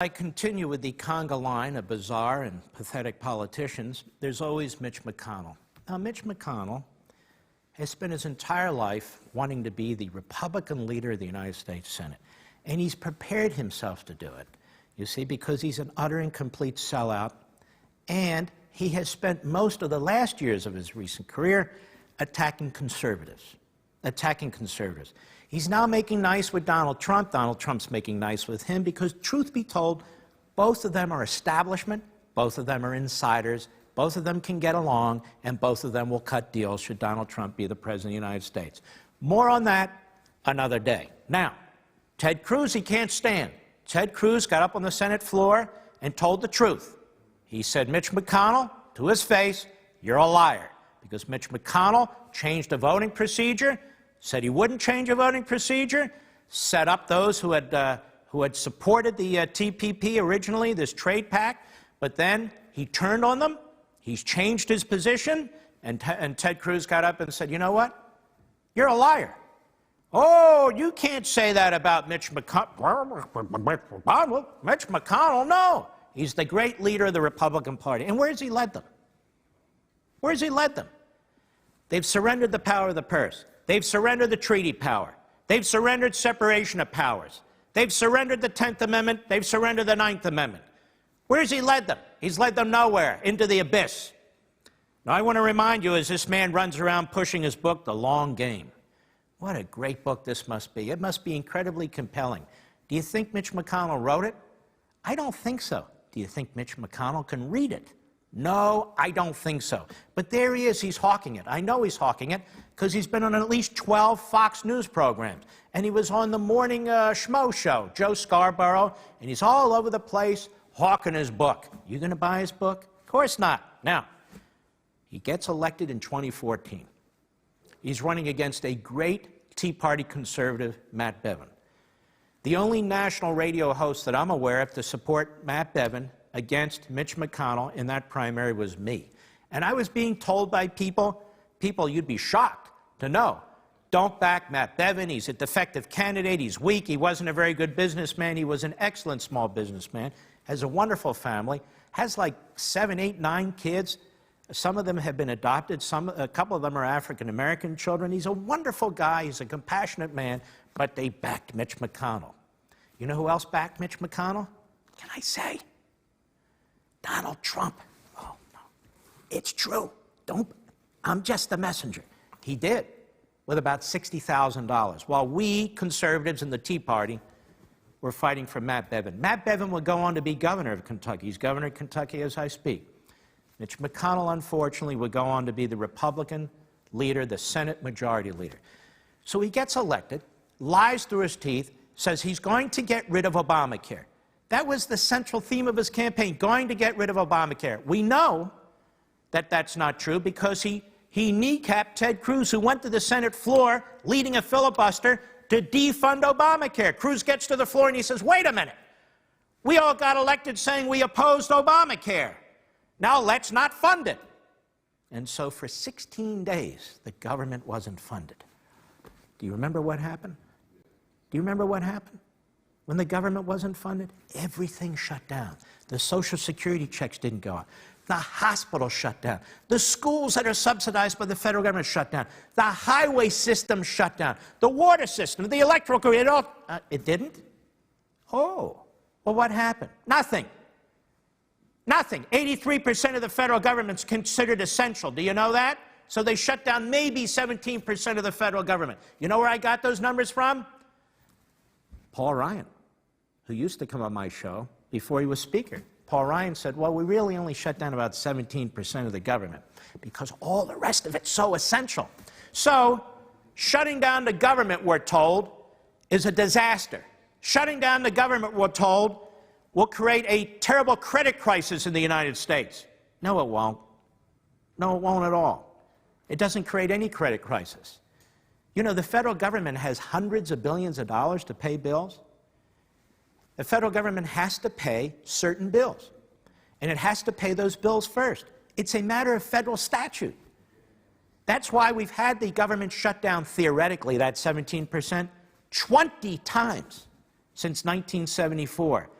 I continue with the conga line of bizarre and pathetic politicians. There's always Mitch McConnell. Now, Mitch McConnell has spent his entire life wanting to be the Republican leader of the United States Senate. And he's prepared himself to do it, you see, because he's an utter and complete sellout. And he has spent most of the last years of his recent career attacking conservatives. He's now making nice with Donald Trump. Donald Trump's making nice with him because, truth be told, both of them are establishment, both of them are insiders, both of them can get along, and both of them will cut deals should Donald Trump be the President of the United States. More on that another day. Now, Ted Cruz, he can't stand. Ted Cruz got up on the Senate floor and told the truth. He said, Mitch McConnell, to his face, you're a liar. Because Mitch McConnell changed a voting procedure, said he wouldn't change a voting procedure, set up those who had supported the TPP originally, this trade pact, but then he turned on them. He's changed his position, and Ted Cruz got up and said, you know what? You're a liar. Oh, you can't say that about Mitch McConnell. Mitch McConnell, no. He's the great leader of the Republican Party. And where has he led them? Where has he led them? They've surrendered the power of the purse. They've surrendered the treaty power. They've surrendered separation of powers. They've surrendered the 10th Amendment. They've surrendered the 9th Amendment. Where has he led them? He's led them nowhere, into the abyss. Now, I want to remind you, as this man runs around pushing his book, The Long Game. What a great book this must be. It must be incredibly compelling. Do you think Mitch McConnell wrote it? I don't think so. Do you think Mitch McConnell can read it? No, I don't think so. But there he is. He's hawking it. I know he's hawking it because he's been on at least 12 Fox News programs. And he was on the morning Schmo show, Joe Scarborough, and he's all over the place hawking his book. You going to buy his book? Of course not. Now, he gets elected in 2014. He's running against a great Tea Party conservative, Matt Bevin. The only national radio host that I'm aware of to support Matt Bevin against Mitch McConnell in that primary was me. And I was being told by people you'd be shocked to know, don't back Matt Bevin. He's a defective candidate. He's weak. He wasn't a very good businessman. He was an excellent small businessman, has a wonderful family, has like 7, 8, 9 kids. Some of them have been adopted. A couple of them are African-American children. He's a wonderful guy. He's a compassionate man, but they backed Mitch McConnell. You know who else backed Mitch McConnell? Can I say? Donald Trump. Oh, no. It's true. I'm just the messenger. He did, with about $60,000, while we conservatives in the Tea Party were fighting for Matt Bevin. Matt Bevin will go on to be governor of Kentucky. He's governor of Kentucky as I speak. Mitch McConnell, unfortunately, would go on to be the Republican leader, the Senate Majority Leader. So he gets elected, lies through his teeth, says he's going to get rid of Obamacare. That was the central theme of his campaign, going to get rid of Obamacare. We know that that's not true because he kneecapped Ted Cruz, who went to the Senate floor leading a filibuster to defund Obamacare. Cruz gets to the floor and he says, wait a minute. We all got elected saying we opposed Obamacare. Now let's not fund it. And so for 16 days, the government wasn't funded. Do you remember what happened? Do you remember what happened? When the government wasn't funded, everything shut down. The Social Security checks didn't go out. The hospitals shut down. The schools that are subsidized by the federal government shut down. The highway system shut down. The water system, the electrical grid, it didn't? Oh, well, what happened? Nothing. Nothing. 83% of the federal government's considered essential. Do you know that? So they shut down maybe 17% of the federal government. You know where I got those numbers from? Paul Ryan, who used to come on my show before he was Speaker. Paul Ryan said, well, we really only shut down about 17% of the government because all the rest of it's so essential. So shutting down the government, we're told, is a disaster. Shutting down the government, we're told, will create a terrible credit crisis in the United States. No, it won't. No, it won't at all. It doesn't create any credit crisis. You know, the federal government has hundreds of billions of dollars to pay bills. The federal government has to pay certain bills, and it has to pay those bills first. It's a matter of federal statute. That's why we've had the government shut down, theoretically, that 17%, 20 times since 1974.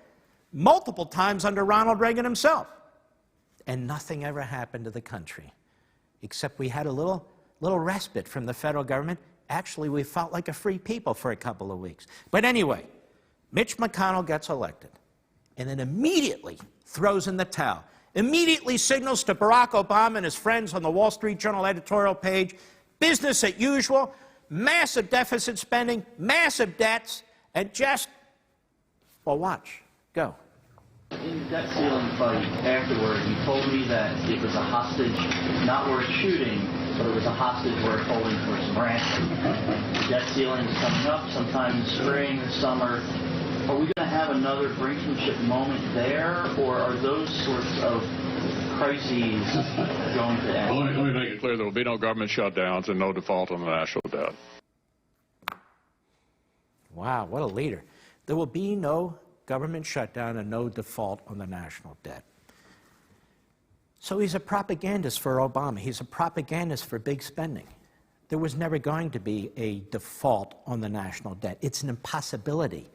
multiple times under Ronald Reagan himself. And nothing ever happened to the country, except we had a little respite from the federal government. Actually, we felt like a free people for a couple of weeks. But anyway, Mitch McConnell gets elected, and then immediately throws in the towel, immediately signals to Barack Obama and his friends on the Wall Street Journal editorial page, business as usual, massive deficit spending, massive debts, and just, well, watch, go. In the debt ceiling fight afterward, you told me that it was a hostage not worth shooting, but it was a hostage worth holding for some ransom. The debt ceiling is coming up sometime in the spring or summer. Are we going to have another brinksmanship moment there, or are those sorts of crises going to end? Well, let me make it clear, there will be no government shutdowns and no default on the national debt. Wow, what a leader. There will be no government shutdown and no default on the national debt. So he's a propagandist for Obama. He's a propagandist for big spending. There was never going to be a default on the national debt. It's an impossibility.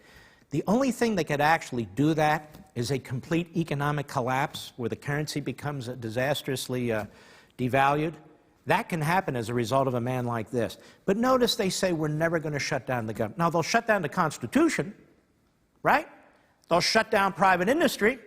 The only thing that could actually do that is a complete economic collapse where the currency becomes disastrously devalued. That can happen as a result of a man like this. But notice they say we're never going to shut down the government. Now, they'll shut down the Constitution, right? They'll shut down private industry.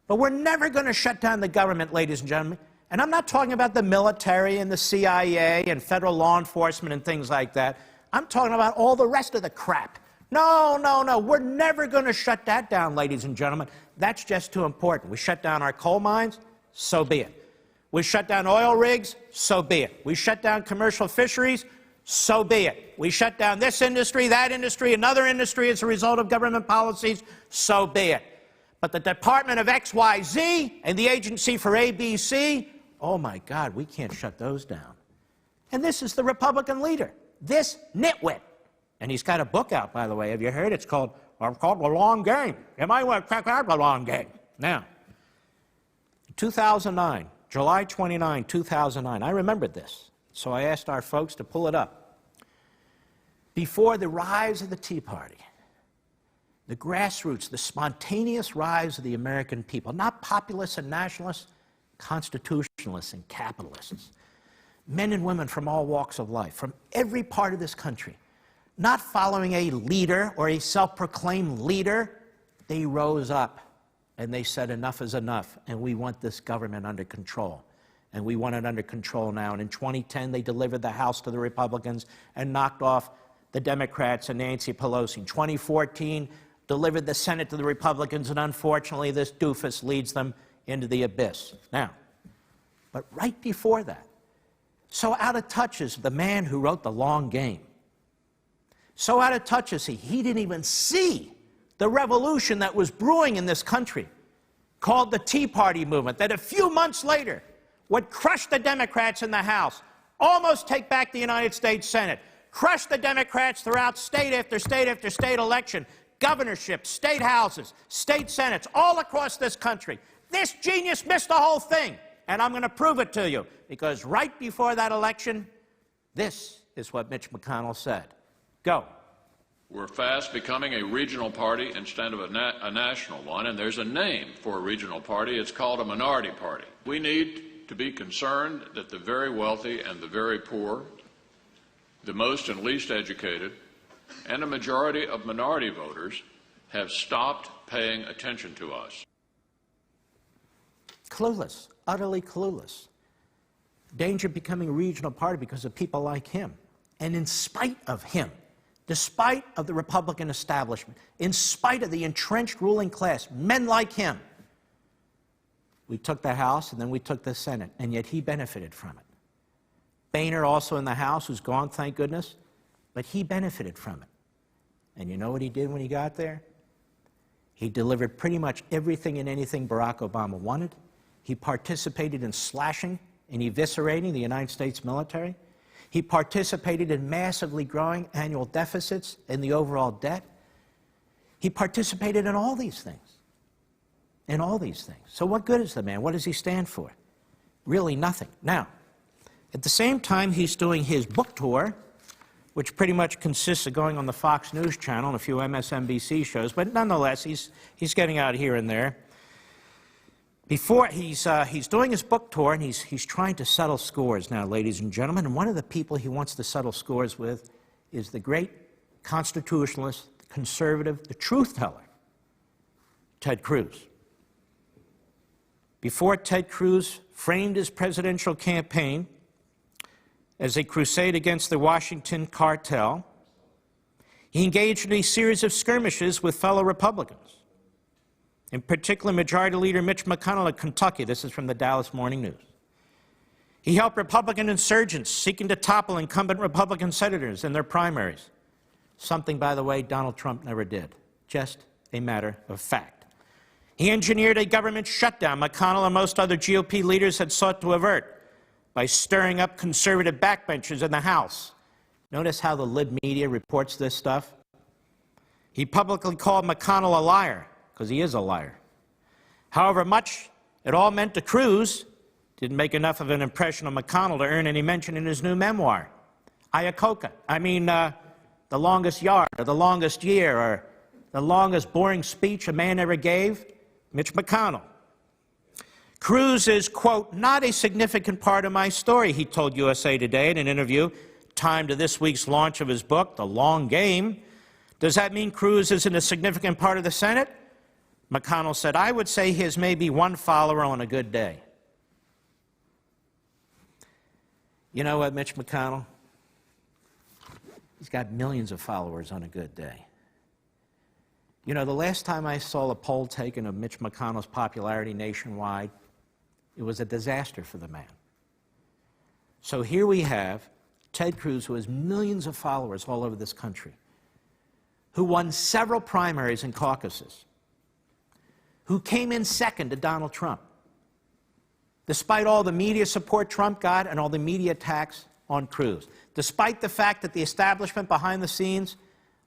But we're never going to shut down the government, ladies and gentlemen. And I'm not talking about the military and the CIA and federal law enforcement and things like that. I'm talking about all the rest of the crap. No, no, no. We're never going to shut that down, ladies and gentlemen. That's just too important. We shut down our coal mines, so be it. We shut down oil rigs, so be it. We shut down commercial fisheries, so be it. We shut down this industry, that industry, another industry as a result of government policies, so be it. But the Department of XYZ and the Agency for ABC, oh my God, we can't shut those down. And this is the Republican leader, this nitwit. And he's got a book out, by the way. Have you heard? It's called The Long Game. You might want to check out The Long Game. Now, 2009, July 29, 2009, I remembered this. So I asked our folks to pull it up. Before the rise of the Tea Party, the grassroots, the spontaneous rise of the American people, not populists and nationalists, constitutionalists and capitalists, men and women from all walks of life, from every part of this country, not following a leader or a self-proclaimed leader, they rose up and they said enough is enough and we want this government under control. And we want it under control now. And in 2010, they delivered the House to the Republicans and knocked off the Democrats and Nancy Pelosi. In 2014, delivered the Senate to the Republicans, and unfortunately, this doofus leads them into the abyss. Now, but right before that, so out of touch is the man who wrote The Long Game. So out of touch is he didn't even see the revolution that was brewing in this country, called the Tea Party movement, that a few months later would crush the Democrats in the House, almost take back the United States Senate, crush the Democrats throughout state after state after state election, governorships, state houses, state senates, all across this country. This genius missed the whole thing, and I'm going to prove it to you, because right before that election, this is what Mitch McConnell said. Go. We're fast becoming a regional party instead of a national one, and there's a name for a regional party. It's called a minority party. We need to be concerned that the very wealthy and the very poor, the most and least educated, and a majority of minority voters have stopped paying attention to us. Clueless, utterly clueless. Danger of becoming a regional party because of people like him. And in spite of him, despite of the Republican establishment, in spite of the entrenched ruling class, men like him, we took the House and then we took the Senate, and yet he benefited from it. Boehner also in the House, who's gone, thank goodness, but he benefited from it. And you know what he did when he got there? He delivered pretty much everything and anything Barack Obama wanted. He participated in slashing and eviscerating the United States military. He participated in massively growing annual deficits and the overall debt. He participated in all these things. In all these things. So what good is the man? What does he stand for? Really nothing. Now, at the same time he's doing his book tour, which pretty much consists of going on the Fox News channel and a few MSNBC shows, but nonetheless, he's getting out here and there. Before he's doing his book tour, and he's trying to settle scores now, ladies and gentlemen. And one of the people he wants to settle scores with is the great constitutionalist, the conservative, the truth teller, Ted Cruz. Before Ted Cruz framed his presidential campaign as a crusade against the Washington cartel, he engaged in a series of skirmishes with fellow Republicans, in particular Majority Leader Mitch McConnell of Kentucky. This is from the Dallas Morning News. He helped Republican insurgents seeking to topple incumbent Republican senators in their primaries, something, by the way, Donald Trump never did. Just a matter of fact. He engineered a government shutdown McConnell and most other GOP leaders had sought to avert by stirring up conservative backbenchers in the House. Notice how the lib media reports this stuff? He publicly called McConnell a liar, because he is a liar. However much it all meant to Cruz, didn't make enough of an impression on McConnell to earn any mention in his new memoir, The Longest Yard, or The Longest Year, or The Longest Boring Speech a Man Ever Gave, Mitch McConnell. Cruz is, quote, not a significant part of my story, he told USA Today in an interview timed to this week's launch of his book, The Long Game. Does that mean Cruz isn't a significant part of the Senate? McConnell said, I would say he has maybe one follower on a good day. You know what, Mitch McConnell? He's got millions of followers on a good day. You know, the last time I saw a poll taken of Mitch McConnell's popularity nationwide, it was a disaster for the man. So here we have Ted Cruz, who has millions of followers all over this country, who won several primaries and caucuses, who came in second to Donald Trump, despite all the media support Trump got and all the media attacks on Cruz, despite the fact that the establishment behind the scenes,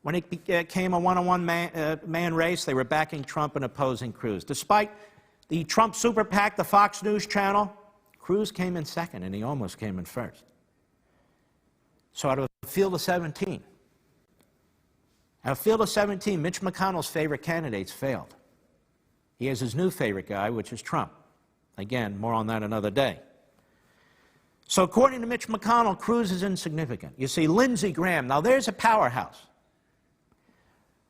when it became a one-on-one man race, they were backing Trump and opposing Cruz. Despite the Trump super PAC, the Fox News channel, Cruz came in second, and he almost came in first. So out of a field of 17, Mitch McConnell's favorite candidates failed. He has his new favorite guy, which is Trump. Again, more on that another day. So according to Mitch McConnell, Cruz is insignificant. You see, Lindsey Graham, now there's a powerhouse.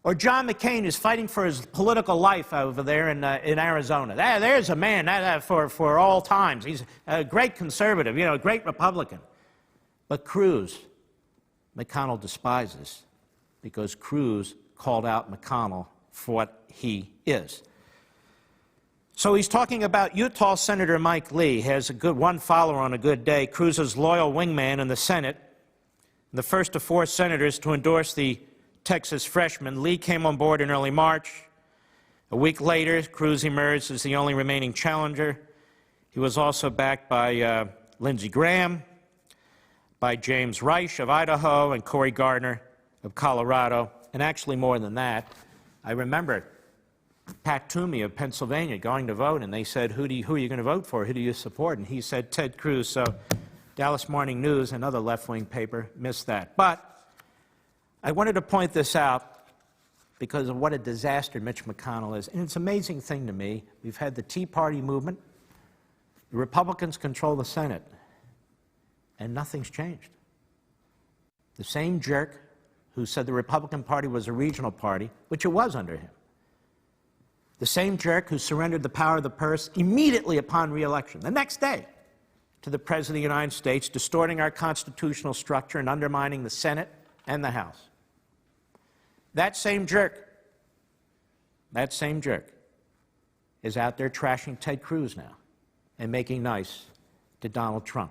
Or John McCain is fighting for his political life over there in Arizona. There's a man for all times. He's a great conservative, a great Republican. But Cruz, McConnell despises because Cruz called out McConnell for what he is. So he's talking about Utah Senator Mike Lee, has one follower on a good day, Cruz's loyal wingman in the Senate, the first of 4 senators to endorse the Texas freshman. Lee came on board in early March. A week later, Cruz emerged as the only remaining challenger. He was also backed by Lindsey Graham, by James Reich of Idaho, and Cory Gardner of Colorado, and actually more than that. I remember Pat Toomey of Pennsylvania going to vote, and they said, who are you going to vote for? Who do you support? And he said Ted Cruz. So Dallas Morning News, another left-wing paper, missed that. But I wanted to point this out because of what a disaster Mitch McConnell is. And it's an amazing thing to me. We've had the Tea Party movement. The Republicans control the Senate, and nothing's changed. The same jerk who said the Republican Party was a regional party, which it was under him. The same jerk who surrendered the power of the purse immediately upon re-election, the next day, to the President of the United States, distorting our constitutional structure and undermining the Senate and the House. That same jerk is out there trashing Ted Cruz now and making nice to Donald Trump.